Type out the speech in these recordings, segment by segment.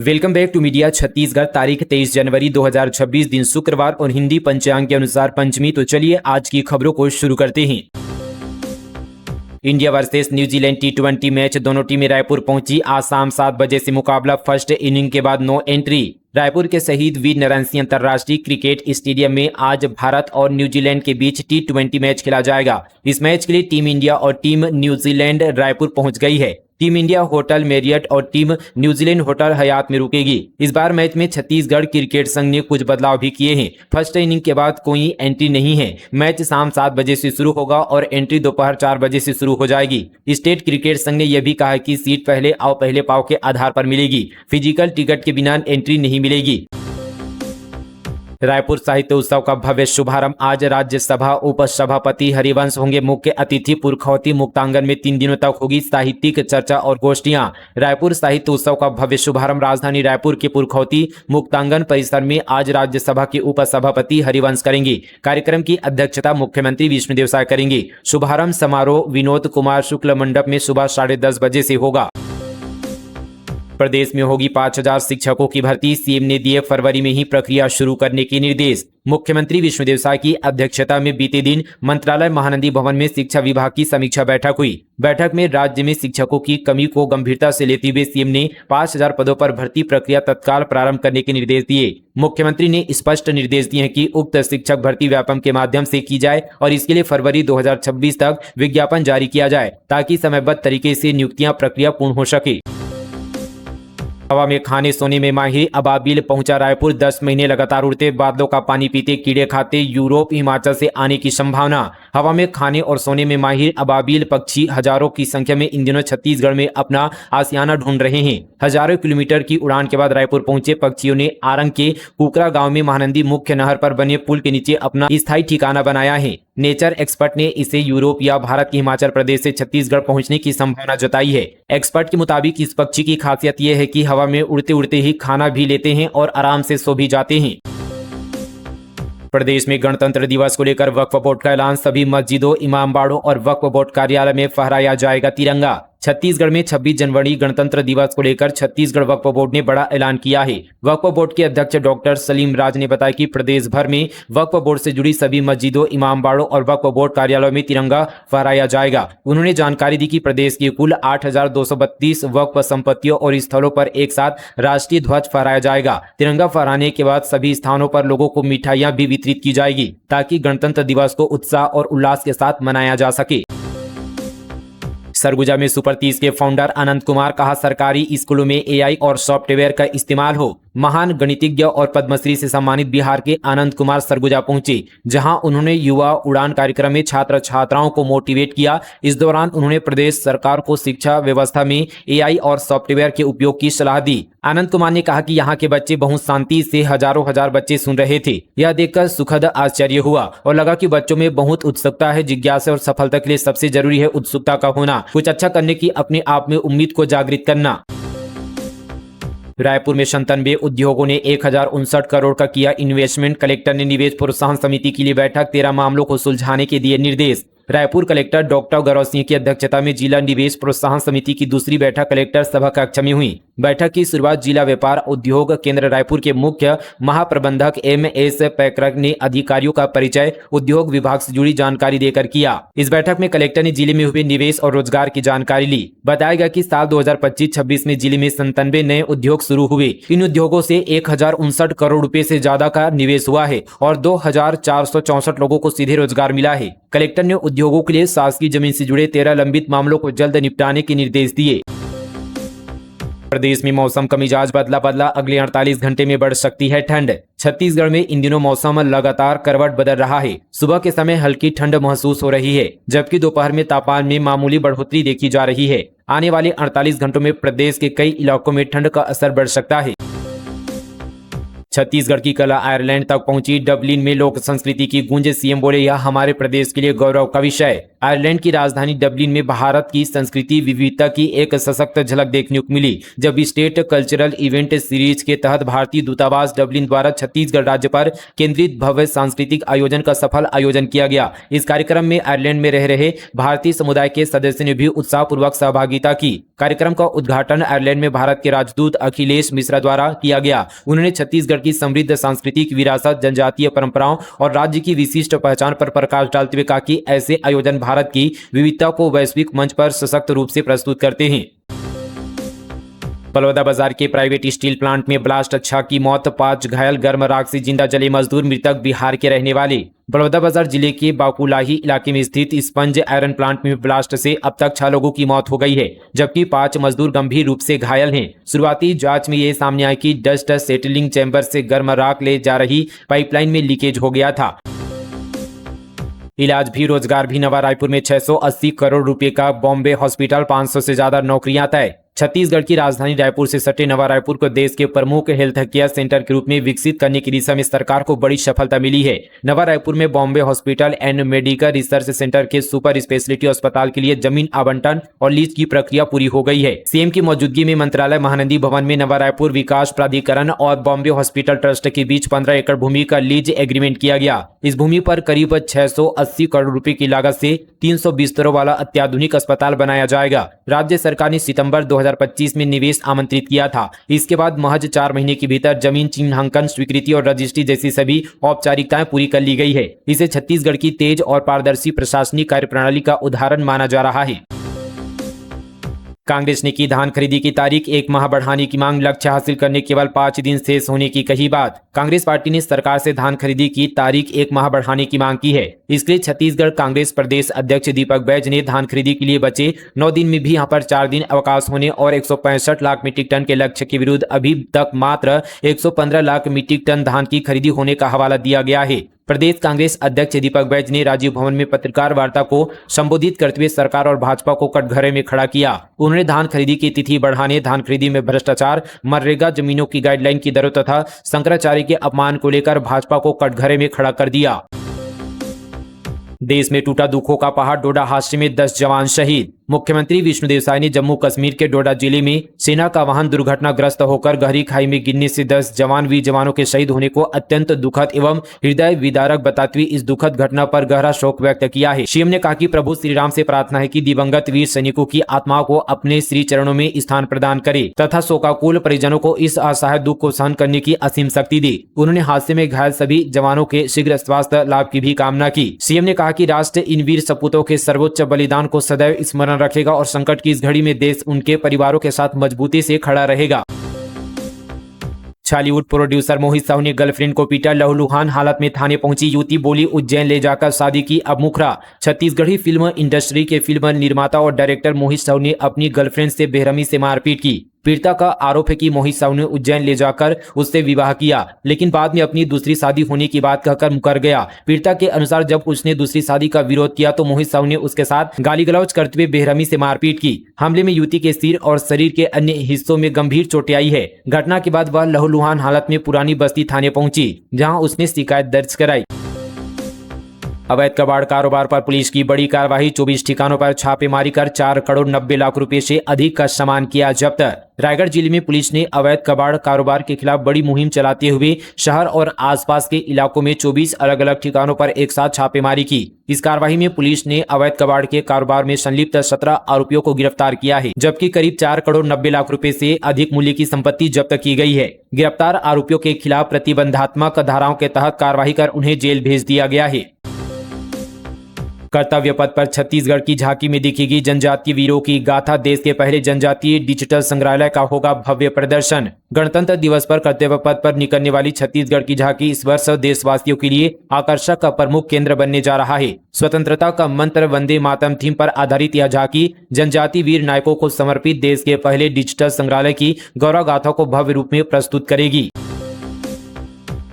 Welcome back to media Chhattisgarh. तारीख 23 जनवरी 2026 दिन शुक्रवार और हिंदी पंचांग के अनुसार पंचमी। तो चलिए आज की खबरों को शुरू करते हैं। India versus New Zealand T20 match, दोनों टीमें रायपुर पहुंची। आज शाम 7 बजे से मुकाबला। फर्स्ट इनिंग के बाद नो एंट्री। रायपुर के शहीद वीर नारायण सिंह अंतर्राष्ट्रीय क्रिकेट स्टेडियम में आज भारत और न्यूजीलैंड के बीच T20 मैच खेला जाएगा। इस मैच के लिए टीम इंडिया और टीम न्यूजीलैंड रायपुर पहुंच गई है। टीम इंडिया होटल मैरियट और टीम न्यूजीलैंड होटल हयात में रुकेगी। इस बार मैच में छत्तीसगढ़ क्रिकेट संघ ने कुछ बदलाव भी किए हैं। फर्स्ट इनिंग के बाद कोई एंट्री नहीं है। मैच शाम 7 बजे से शुरू होगा और एंट्री दोपहर 4 बजे से शुरू हो जाएगी। स्टेट क्रिकेट संघ ने यह भी कहा कि सीट पहले आओ पहले पाओ के आधार पर मिलेगी। फिजिकल टिकट के बिना एंट्री नहीं मिलेगी। रायपुर साहित्य उत्सव का भव्य शुभारंभ। आज राज्यसभा उपसभापति हरिवंश होंगे मुख्य अतिथि। पुरखौती मुक्तांगन में 3 दिनों तक होगी साहित्यिक चर्चा और गोष्ठियां। रायपुर साहित्य उत्सव का भव्य शुभारंभ राजधानी रायपुर के पुरखौती मुक्तांगन परिसर में आज राज्यसभा के उपसभापति हरिवंश करेंगे। कार्यक्रम की अध्यक्षता मुख्यमंत्री विष्णुदेव साय करेंगे। शुभारंभ समारोह विनोद कुमार शुक्ल मंडप में सुबह 10:30 बजे से होगा। प्रदेश में होगी 5000 शिक्षकों की भर्ती। सीएम ने दिए फरवरी में ही प्रक्रिया शुरू करने के निर्देश। मुख्यमंत्री विष्णुदेव साय की अध्यक्षता में बीते दिन मंत्रालय महानंदी भवन में शिक्षा विभाग की समीक्षा बैठक हुई। बैठक में राज्य में शिक्षकों की कमी को गंभीरता से लेते हुए सीएम ने 5000 पदों पर भर्ती प्रक्रिया तत्काल प्रारंभ करने के निर्देश दिए। मुख्यमंत्री ने स्पष्ट निर्देश दिए हैं कि उक्त शिक्षक भर्ती व्यापम के माध्यम से की जाए और इसके लिए फरवरी 2026 तक विज्ञापन जारी किया जाए ताकि समयबद्ध तरीके से नियुक्तियां प्रक्रिया पूर्ण हो सके। हवा में खाने सोने में माहिर अबाबिल पहुंचा रायपुर। 10 महीने लगातार उड़ते बादलों का पानी पीते कीड़े खाते यूरोप हिमाचल से आने की संभावना। हवा में खाने और सोने में माहिर अबाबिल पक्षी हजारों की संख्या में इन दिनों छत्तीसगढ़ में अपना आशियाना ढूंढ रहे हैं। हजारों किलोमीटर की उड़ान के बाद रायपुर पहुंचे पक्षियों ने आरंग के कुकरा गांव में महानंदी मुख्य नहर पर बने पुल के नीचे अपना स्थायी ठिकाना बनाया है। नेचर एक्सपर्ट ने इसे यूरोप या भारत के हिमाचल प्रदेश से छत्तीसगढ़ पहुंचने की संभावना जताई है। एक्सपर्ट के मुताबिक इस पक्षी की खासियत यह है कि हवा में उड़ते उड़ते ही खाना भी लेते हैं और आराम से सो भी जाते हैं। प्रदेश में गणतंत्र दिवस को लेकर वक्फ बोर्ड का ऐलान। सभी मस्जिदों, इमामबाड़ों और वक्फ बोर्ड कार्यालय में फहराया जाएगा तिरंगा। छत्तीसगढ़ में 26 जनवरी गणतंत्र दिवस को लेकर छत्तीसगढ़ वक्फ बोर्ड ने बड़ा ऐलान किया है। वक्फ बोर्ड के अध्यक्ष डॉक्टर सलीम राज ने बताया कि प्रदेश भर में वक्फ बोर्ड से जुड़ी सभी मस्जिदों, इमामबाड़ों और वक्फ बोर्ड कार्यालयों में तिरंगा फहराया जाएगा। उन्होंने जानकारी दी कि प्रदेश की कुल 8232 वक्फ संपत्तियों और स्थलों पर एक साथ राष्ट्रीय ध्वज फहराया जाएगा। तिरंगा फहराने के बाद सभी स्थानों पर लोगों को मिठाइयां भी वितरित की जाएगी ताकि गणतंत्र दिवस को उत्साह और उल्लास के साथ मनाया जा सके। सरगुजा में सुपर 30 के फाउंडर अनंत कुमार कहा, सरकारी स्कूलों में AI और सॉफ्टवेयर का इस्तेमाल हो। महान गणितज्ञ और पद्मश्री से सम्मानित बिहार के अनंत कुमार सरगुजा पहुंचे, जहां उन्होंने युवा उड़ान कार्यक्रम में छात्र छात्राओं को मोटिवेट किया। इस दौरान उन्होंने प्रदेश सरकार को शिक्षा व्यवस्था में AI और सॉफ्टवेयर के उपयोग की सलाह दी। अनंत कुमार ने कहा कि यहाँ के बच्चे बहुत शांति से हजारों हजार बच्चे सुन रहे थे। यह देखकर सुखद आश्चर्य हुआ और लगा कि बच्चों में बहुत उत्सुकता है। जिज्ञासा और सफलता के लिए सबसे जरूरी है उत्सुकता का होना, कुछ अच्छा करने की अपने आप में उम्मीद को जागृत करना। रायपुर में 97 उद्योगों ने 1059 करोड़ का किया इन्वेस्टमेंट। कलेक्टर ने निवेश प्रोत्साहन समिति के लिए बैठक। 13 मामलों को सुलझाने के दिए निर्देश। रायपुर कलेक्टर डॉक्टर गौरव सिंह की अध्यक्षता में जिला निवेश प्रोत्साहन समिति की दूसरी बैठक कलेक्टर सभा कक्ष में हुई। बैठक की शुरुआत जिला व्यापार उद्योग केंद्र रायपुर के मुख्य महाप्रबंधक MS पैक्रक ने अधिकारियों का परिचय उद्योग विभाग से जुड़ी जानकारी देकर किया। इस बैठक में कलेक्टर ने जिले में हुए निवेश और रोजगार की जानकारी ली। बताया गया कि साल 2025-26 में जिले में 97 नए उद्योग शुरू हुए। इन उद्योगों से 1059 करोड़ रुपए से ज्यादा का निवेश हुआ है और 2464 लोगों को सीधे रोजगार मिला है। कलेक्टर ने उद्योगों के लिए शासकीय जमीन से जुड़े 13 लंबित मामलों को जल्द निपटाने के निर्देश दिए। प्रदेश में मौसम का मिजाज बदला। अगले 48 घंटे में बढ़ सकती है ठंड। छत्तीसगढ़ में इन दिनों मौसम लगातार करवट बदल रहा है। सुबह के समय हल्की ठंड महसूस हो रही है, जबकि दोपहर में तापमान में मामूली बढ़ोतरी देखी जा रही है। आने वाले 48 घंटों में प्रदेश के कई इलाकों में ठंड का असर बढ़ सकता है। छत्तीसगढ़ की कला आयरलैंड तक पहुंची। डबलिन में लोक संस्कृति की गूंज। सीएम बोले, यह हमारे प्रदेश के लिए गौरव का विषय। आयरलैंड की राजधानी डबलिन में भारत की संस्कृति विविधता की एक सशक्त झलक देखने को मिली, जब स्टेट कल्चरल इवेंट सीरीज के तहत भारतीय दूतावास डबलिन द्वारा छत्तीसगढ़ राज्य पर केंद्रित भव्य सांस्कृतिक आयोजन का सफल आयोजन किया गया। इस कार्यक्रम में आयरलैंड में रह रहे भारतीय समुदाय के सदस्यों ने भी उत्साहपूर्वक सहभागिता की। कार्यक्रम का उद्घाटन आयरलैंड में भारत के राजदूत अखिलेश मिश्रा द्वारा किया गया। उन्होंने छत्तीसगढ़ की समृद्ध सांस्कृतिक विरासत, जनजातीय परंपराओं और राज्य की विशिष्ट पहचान पर प्रकाश डालते हुए कहा कि ऐसे आयोजन भारत की विविधता को वैश्विक मंच पर सशक्त रूप से प्रस्तुत करते हैं। बलौदाबाजार के प्राइवेट स्टील प्लांट में ब्लास्ट, 6 की मौत, 5 घायल, गर्म राख से जिंदा जले मजदूर। मृतक बिहार के रहने वाले। बलौदाबाजार जिले के बाकुलाही इलाके में स्थित स्पंज आयरन प्लांट में ब्लास्ट से अब तक 6 लोगों की मौत हो गई है, जबकि 5 मजदूर गंभीर रूप से घायल हैं। शुरुआती जांच में ये सामने आया कि डस्ट सेटलिंग चैम्बर से गर्म राख ले जा रही पाइपलाइन में लीकेज हो गया था। इलाज भी रोजगार भी। नवा रायपुर में 680 करोड़ रुपए का बॉम्बे हॉस्पिटल, 500 से ज्यादा नौकरियां तय। छत्तीसगढ़ की राजधानी रायपुर से सटे नवा रायपुर को देश के प्रमुख हेल्थ केयर सेंटर के रूप में विकसित करने की दिशा में सरकार को बड़ी सफलता मिली है। नवा रायपुर में Bombay hospital and medical research centre के सुपर स्पेशलिटी अस्पताल के लिए जमीन आवंटन और लीज की प्रक्रिया पूरी हो गई है। सीएम की मौजूदगी में मंत्रालय महानंदी भवन में नवा रायपुर विकास प्राधिकरण और बॉम्बे हॉस्पिटल ट्रस्ट के बीच 15 एकड़ भूमि का लीज एग्रीमेंट किया गया। इस भूमि पर करीब 680 करोड़ रुपए की लागत से 300 बिस्तरों वाला अत्याधुनिक अस्पताल बनाया जाएगा। राज्य सरकार ने सितंबर 2025 में निवेश आमंत्रित किया था। इसके बाद महज 4 महीने के भीतर जमीन चिन्हांकन, स्वीकृति और रजिस्ट्री जैसी सभी औपचारिकताएं पूरी कर ली गई है। इसे छत्तीसगढ़ की तेज और पारदर्शी प्रशासनिक कार्यप्रणाली का उदाहरण माना जा रहा है। कांग्रेस ने की धान खरीदी की तारीख 1 माह बढ़ाने की मांग। लक्ष्य हासिल करने केवल 5 दिन शेष होने की कही बात। कांग्रेस पार्टी ने सरकार से धान खरीदी की तारीख 1 माह बढ़ाने की मांग की है। इसके लिए छत्तीसगढ़ कांग्रेस प्रदेश अध्यक्ष दीपक बैज ने धान खरीदी के लिए बचे 9 दिन में भी यहां पर 4 दिन अवकाश होने और 165 लाख मीट्रिक टन के लक्ष्य के विरुद्ध अभी तक मात्र 115 लाख मीट्रिक टन धान की खरीदी होने का हवाला दिया गया है। प्रदेश कांग्रेस अध्यक्ष दीपक बैज ने राजीव भवन में पत्रकार वार्ता को संबोधित करते हुए सरकार और भाजपा को कटघरे में खड़ा किया। उन्होंने धान खरीदी की तिथि बढ़ाने, धान खरीदी में भ्रष्टाचार, मनरेगा जमीनों की गाइडलाइन की दरों तथा शंकराचार्य के अपमान को लेकर भाजपा को कटघरे में खड़ा कर दिया। देश में टूटा दुखों का पहाड़। डोडा हादसे में 10 जवान शहीद। मुख्यमंत्री विष्णुदेव साय ने जम्मू कश्मीर के डोडा जिले में सेना का वाहन दुर्घटनाग्रस्त होकर गहरी खाई में गिरने से 10 वीर जवानों के शहीद होने को अत्यंत दुखद एवं हृदय विदारक बताते हुए इस दुखद घटना पर गहरा शोक व्यक्त किया है। सीएम ने कहा कि प्रभु श्री राम से प्रार्थना है कि दिवंगत वीर सैनिकों की आत्माओं को अपने श्री चरणों में स्थान प्रदान करे तथा शोकाकुल परिजनों को इस असहाय दुख को सहन करने की असीम शक्ति दे। उन्होंने हादसे में घायल सभी जवानों के शीघ्र स्वास्थ्य लाभ की भी कामना की। सीएम ने कहा कि राष्ट्र इन वीर सपूतों के सर्वोच्च बलिदान को सदैव स्मरण रखेगा और संकट की इस घड़ी में देश उनके परिवारों के साथ मजबूती से खड़ा रहेगा। बॉलीवुड प्रोड्यूसर मोहित साहू ने गर्लफ्रेंड को पीटा। लहूलुहान हालत में थाने पहुंची युवती, बोली उज्जैन ले जाकर शादी की अब मुखरा। छत्तीसगढ़ी फिल्म इंडस्ट्री के फिल्म निर्माता और डायरेक्टर मोहित साहू ने अपनी गर्लफ्रेंड से बेरहमी से मारपीट की। पीड़िता का आरोप है कि मोहित साहू ने उज्जैन ले जाकर उससे विवाह किया, लेकिन बाद में अपनी दूसरी शादी होने की बात कहकर मुकर गया। पीड़िता के अनुसार जब उसने दूसरी शादी का विरोध किया तो मोहित साहू ने उसके साथ गाली गलौज करते हुए बेरहमी से मारपीट की। हमले में युवती के सिर और शरीर के अन्य हिस्सों में गंभीर चोटें आई है। घटना के बाद वह लहूलुहान हालत में पुरानी बस्ती थाने पहुंची, जहां उसने शिकायत दर्ज कराई। अवैध कबाड़ कारोबार पर पुलिस की बड़ी कार्रवाई। 24 ठिकानों पर छापेमारी कर 4 करोड़ 90 लाख रुपए से अधिक का सामान किया जब्त। रायगढ़ जिले में पुलिस ने अवैध कबाड़ कारोबार के खिलाफ बड़ी मुहिम चलाते हुए शहर और आसपास के इलाकों में 24 अलग अलग ठिकानों पर एक साथ छापेमारी की। इस कार्रवाई में पुलिस ने अवैध कबाड़ के कारोबार में संलिप्त 17 आरोपियों को गिरफ्तार किया है, जबकि करीब 4 करोड़ 90 लाख रुपए से अधिक मूल्य की संपत्ति जब्त की गई है। गिरफ्तार आरोपियों के खिलाफ प्रतिबंधात्मक धाराओं के तहत कार्रवाई कर उन्हें जेल भेज दिया गया है। कर्तव्य पथ पर छत्तीसगढ़ की झांकी में दिखेगी जनजातीय वीरों की गाथा। देश के पहले जनजातीय डिजिटल संग्रहालय का होगा भव्य प्रदर्शन। गणतंत्र दिवस पर कर्तव्य पथ पर निकलने वाली छत्तीसगढ़ की झांकी इस वर्ष देशवासियों के लिए आकर्षक का प्रमुख केंद्र बनने जा रहा है। स्वतंत्रता का मंत्र वंदे मातरम थीम पर आधारित यह झांकी जनजातीय वीर नायकों को समर्पित देश के पहले डिजिटल संग्रहालय की गौरव गाथा को भव्य रूप में प्रस्तुत करेगी।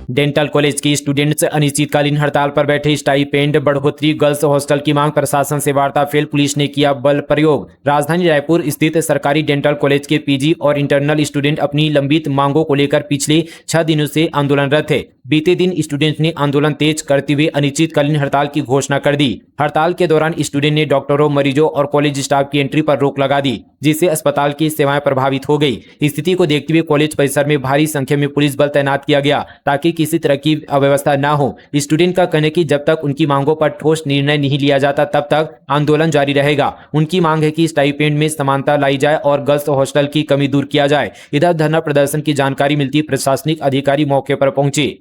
डेंटल कॉलेज की स्टूडेंट्स अनिश्चितकालीन हड़ताल पर बैठे। स्टाइपेंड बढ़ोतरी, गर्ल्स हॉस्टल की मांग, प्रशासन से वार्ता फेल, पुलिस ने किया बल प्रयोग। राजधानी रायपुर स्थित सरकारी डेंटल कॉलेज के पीजी और इंटरनल स्टूडेंट अपनी लंबित मांगों को लेकर पिछले 6 दिनों से आंदोलनरत थे। बीते दिन स्टूडेंट ने आंदोलन तेज करते हुए अनिश्चितकालीन हड़ताल की घोषणा कर दी। हड़ताल के दौरान स्टूडेंट ने डॉक्टरों, मरीजों और कॉलेज स्टाफ की एंट्री पर रोक लगा दी, जिससे अस्पताल की सेवाएं प्रभावित हो गई। स्थिति को देखते हुए कॉलेज परिसर में भारी संख्या में पुलिस बल तैनात किया गया ताकि किसी तरह की अव्यवस्था न हो। स्टूडेंट का कहना है कि जब तक उनकी मांगों पर ठोस निर्णय नहीं लिया जाता तब तक आंदोलन जारी रहेगा। उनकी मांग है कि स्टाइपेंड में समानता लाई जाए और गर्ल्स हॉस्टल की कमी दूर किया जाए। इधर धरना प्रदर्शन की जानकारी मिलती प्रशासनिक अधिकारी मौके पर पहुंचे।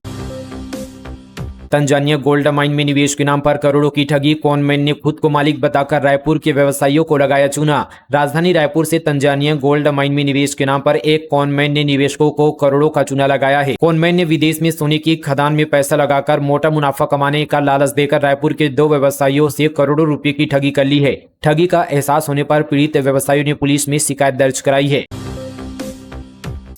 तंजानिया गोल्ड माइन में निवेश के नाम पर करोड़ों की ठगी, कॉनमैन ने खुद को मालिक बताकर रायपुर के व्यवसायियों को लगाया चूना। राजधानी रायपुर से तंजानिया गोल्ड माइन में निवेश के नाम पर एक कॉनमैन ने निवेशकों को करोड़ों का चूना लगाया है। कॉनमैन ने विदेश में सोने की खदान में पैसा लगाकर मोटा मुनाफा कमाने का लालच देकर रायपुर के 2 व्यवसायियों से करोड़ों रुपए की ठगी कर ली है। ठगी का एहसास होने पर पीड़ित व्यवसायियों ने पुलिस में शिकायत दर्ज कराई है।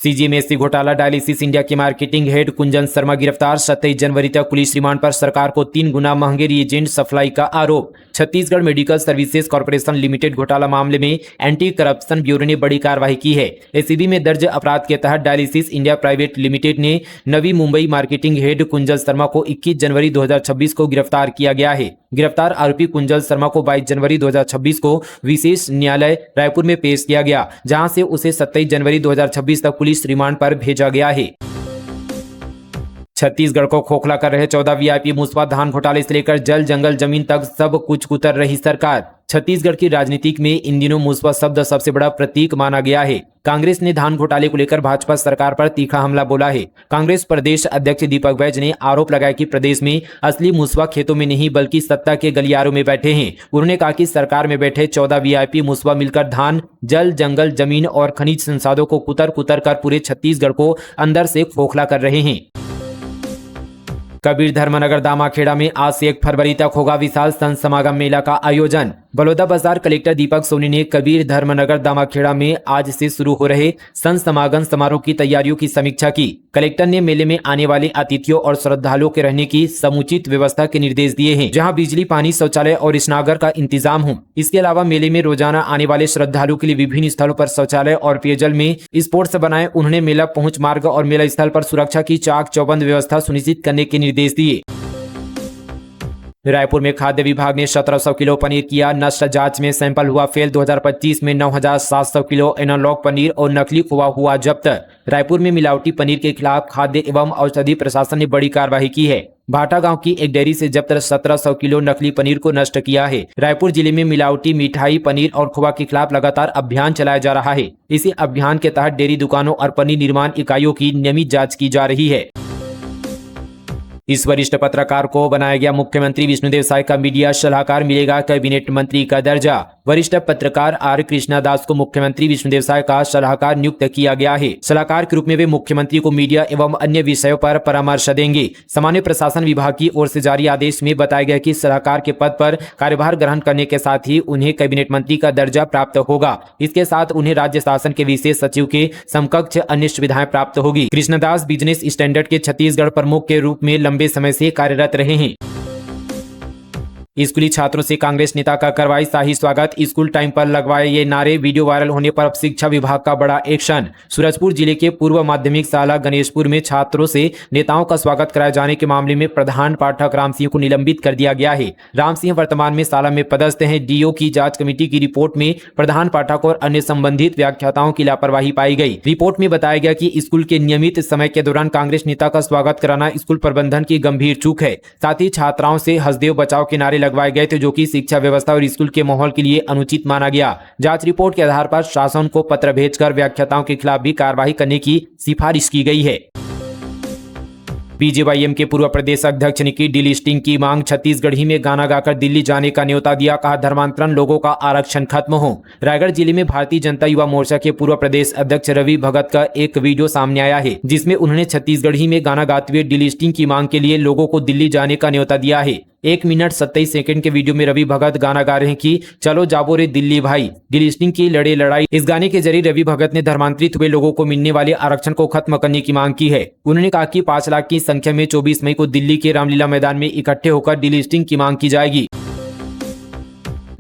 सीजीएमएससी घोटाला, डायलिसिस इंडिया के मार्केटिंग हेड कुंजन शर्मा गिरफ्तार। 27 जनवरी तक पुलिस रिमांड पर, सरकार को 3 गुना महंगे रिएजेंट सप्लाई का आरोप। Chhattisgarh medical services corporation limited घोटाला मामले में एंटी करप्शन ब्यूरो ने बड़ी कार्रवाई की है। एसीबी में दर्ज अपराध के तहत डायलिसिस इंडिया प्राइवेट लिमिटेड ने नवी मुंबई मार्केटिंग हेड कुंजल शर्मा को 21 जनवरी 2026 को गिरफ्तार किया गया है। गिरफ्तार आरोपी कुंजल शर्मा को 22 जनवरी 2026 को विशेष न्यायालय रायपुर में पेश किया गया, जहां से उसे 27 जनवरी 2026 तक पुलिस रिमांड पर भेजा गया है। छत्तीसगढ़ को खोखला कर रहे 14 वीआईपी मुसवा, धान घोटाले से लेकर जल जंगल जमीन तक सब कुछ कुतर रही सरकार। छत्तीसगढ़ की राजनीति में इन दिनों मुसवा शब्द सबसे बड़ा प्रतीक माना गया है। कांग्रेस ने धान घोटाले को लेकर भाजपा सरकार पर तीखा हमला बोला है। कांग्रेस प्रदेश अध्यक्ष दीपक बैज ने आरोप लगाया कि प्रदेश में असली मुसवा खेतों में नहीं बल्कि सत्ता के गलियारों में बैठे हैं। उन्होंने कहा कि सरकार में बैठे 14 वीआईपी मुसवा मिलकर धान, जल जंगल जमीन और खनिज संसाधनों को कुतर कुतर कर पूरे छत्तीसगढ़ को अंदर से खोखला कर रहे हैं। कबीर धर्मनगर दामाखेड़ा में आज से 1 फरवरी तक होगा विशाल संत समागम मेला का आयोजन। बलौदाबाजार कलेक्टर दीपक सोनी ने कबीर धर्मनगर दामाखेड़ा में आज से शुरू हो रहे संत समागम समारोह की तैयारियों की समीक्षा की। कलेक्टर ने मेले में आने वाले अतिथियों और श्रद्धालुओं के रहने की समुचित व्यवस्था के निर्देश दिए हैं, जहां बिजली, पानी, शौचालय और स्नानघर का इंतजाम हो। इसके अलावा मेले में रोजाना आने वाले श्रद्धालुओं के लिए विभिन्न स्थलों पर शौचालय और पेयजल में स्पोर्ट्स बनाए। उन्होंने मेला पहुंच मार्ग और मेला स्थल पर सुरक्षा की चाक चौबंद व्यवस्था सुनिश्चित करने के निर्देश दिए। रायपुर में खाद्य विभाग ने 1700 किलो पनीर किया नष्ट, जांच में सैंपल हुआ फेल। 2025 में 9700 किलो एनालॉग पनीर और नकली खोआ हुआ जब्त। रायपुर में मिलावटी पनीर के खिलाफ खाद्य एवं औषधि प्रशासन ने बड़ी कार्रवाई की है। भाटा गांव की एक डेयरी से जब्त 1700 किलो नकली पनीर को नष्ट किया है। रायपुर जिले में मिलावटी मिठाई, पनीर और खोआ के खिलाफ लगातार अभियान चलाया जा रहा है। इसी अभियान के तहत डेयरी दुकानों और पनीर निर्माण इकाइयों की नियमित जाँच की जा रही है। इस वरिष्ठ पत्रकार को बनाया गया मुख्यमंत्री विष्णुदेव साय का मीडिया सलाहकार, मिलेगा कैबिनेट मंत्री का दर्जा। वरिष्ठ पत्रकार आर कृष्णादास को मुख्यमंत्री विष्णुदेव साय का सलाहकार नियुक्त किया गया है। सलाहकार के रूप में वे मुख्यमंत्री को मीडिया एवं अन्य विषयों पर परामर्श देंगे। सामान्य प्रशासन विभाग की ओर से जारी आदेश में बताया गया कि सलाहकार के पद पर कार्यभार ग्रहण करने के साथ ही उन्हें कैबिनेट मंत्री का दर्जा प्राप्त होगा। इसके साथ उन्हें राज्य शासन के विशेष सचिव के समकक्ष अन्य सुविधाएं प्राप्त होगी। कृष्णदास बिजनेस स्टैंडर्ड के छत्तीसगढ़ प्रमुख के रूप में लंबे समय से कार्यरत रहे हैं। स्कूली छात्रों से कांग्रेस नेता का करवाई शाही स्वागत, स्कूल टाइम पर लगवाए ये नारे। वीडियो वायरल होने पर अब शिक्षा विभाग का बड़ा एक्शन। सूरजपुर जिले के पूर्व माध्यमिक शाला गणेशपुर में छात्रों से नेताओं का स्वागत कराए जाने के मामले में प्रधान पाठक राम सिंह को निलंबित कर दिया गया है। राम सिंह वर्तमान में शाला में पदस्थ हैं। डीओ की जांच कमेटी की रिपोर्ट में प्रधान पाठक और अन्य संबंधित व्याख्याताओं की लापरवाही पाई गई। रिपोर्ट में बताया गया कि स्कूल के नियमित समय के दौरान कांग्रेस नेता का स्वागत कराना स्कूल प्रबंधन की गंभीर चूक है। साथ ही छात्राओं से हसदेव बचाओ के नारे लगवाए गए थे, जो कि शिक्षा व्यवस्था और स्कूल के माहौल के लिए अनुचित माना गया। जांच रिपोर्ट के आधार पर शासन को पत्र भेजकर व्याख्याताओं के खिलाफ भी कार्रवाई करने की सिफारिश की गई है। बीजेवाईएम के पूर्व प्रदेश अध्यक्ष ने की डीलिस्टिंग की मांग, छत्तीसगढ़ी में गाना गाकर दिल्ली जाने का न्योता दिया, कहा धर्मांतरण लोगों का आरक्षण खत्म हो। रायगढ़ जिले में भारतीय जनता युवा मोर्चा के पूर्व प्रदेश अध्यक्ष रवि भगत का एक वीडियो सामने आया है, जिसमें उन्होंने छत्तीसगढ़ी में गाना गाते हुए डीलिस्टिंग की मांग के लिए लोगों को दिल्ली जाने का न्योता दिया है। 1 मिनट 27 सेकंड के वीडियो में रवि भगत गाना गा रहे हैं कि चलो जाबो रे दिल्ली भाई, दिलिस्टिंग की लड़े लड़ाई। इस गाने के जरिए रवि भगत ने धर्मांतरित हुए लोगों को मिलने वाले आरक्षण को खत्म करने की मांग की है। उन्होंने कहा कि 5 लाख की संख्या में 24 मई को दिल्ली के रामलीला मैदान में इकट्ठे होकर डिलिस्टिंग की मांग की जाएगी।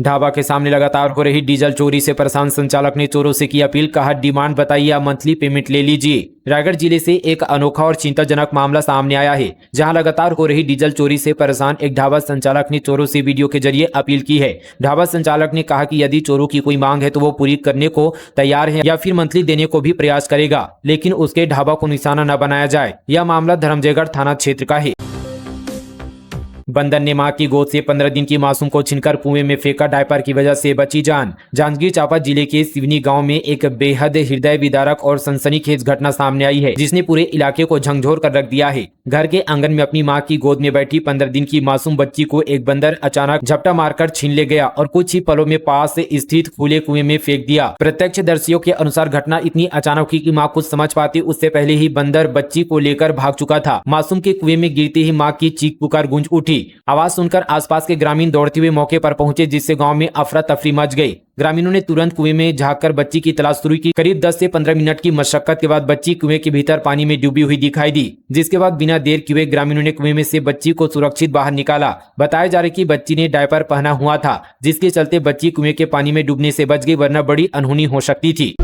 ढाबा के सामने लगातार हो रही डीजल चोरी से परेशान संचालक ने चोरों से की अपील, कहा डिमांड बताइए या मंथली पेमेंट ले लीजिए। रायगढ़ जिले से एक अनोखा और चिंताजनक मामला सामने आया है, जहां लगातार हो रही डीजल चोरी से परेशान एक ढाबा संचालक ने चोरों से वीडियो के जरिए अपील की है। ढाबा संचालक ने कहा कि यदि चोरों की कोई मांग है तो वो पूरी करने को तैयार है या फिर मंथली देने को भी प्रयास करेगा, लेकिन उसके ढाबा को निशाना न बनाया जाए। यह मामला धर्मजयगढ़ थाना क्षेत्र का है। बंदर ने मां की गोद से 15 दिन की मासूम को छीनकर कुएं में फेंका, डायपर की वजह से बची जान। जांजगीर चांपा जिले के सिवनी गांव में एक बेहद हृदय विदारक और सनसनीखेज घटना सामने आई है, जिसने पूरे इलाके को झकझोर कर रख दिया है। घर के आंगन में अपनी मां की गोद में बैठी 15 दिन की मासूम बच्ची को एक बंदर अचानक झपटा मारकर छीन ले गया और कुछ ही पलों में पास स्थित खुले कुएं में फेंक दिया। प्रत्यक्षदर्शियों के अनुसार घटना इतनी अचानक हुई कि मां कुछ समझ पाती उससे पहले ही बंदर बच्ची को लेकर भाग चुका था। मासूम के कुएं में गिरते ही मां की चीख पुकार गूंज उठी। आवाज सुनकर आसपास के ग्रामीण दौड़ते हुए मौके पर पहुंचे, जिससे गांव में अफरा तफरी मच गई। ग्रामीणों ने तुरंत कुएं में झांककर बच्ची की तलाश शुरू की। करीब 10 से 15 मिनट की मशक्कत के बाद बच्ची कुएं के भीतर पानी में डूबी हुई दिखाई दी, जिसके बाद बिना देर किए ग्रामीणों ने कुएं में से बच्ची को सुरक्षित बाहर निकाला। बताया जा रहा है कि बच्ची ने डायपर पहना हुआ था, जिसके चलते बच्ची कुएं के पानी में डूबने से बच गई, वरना बड़ी अनहोनी हो सकती थी।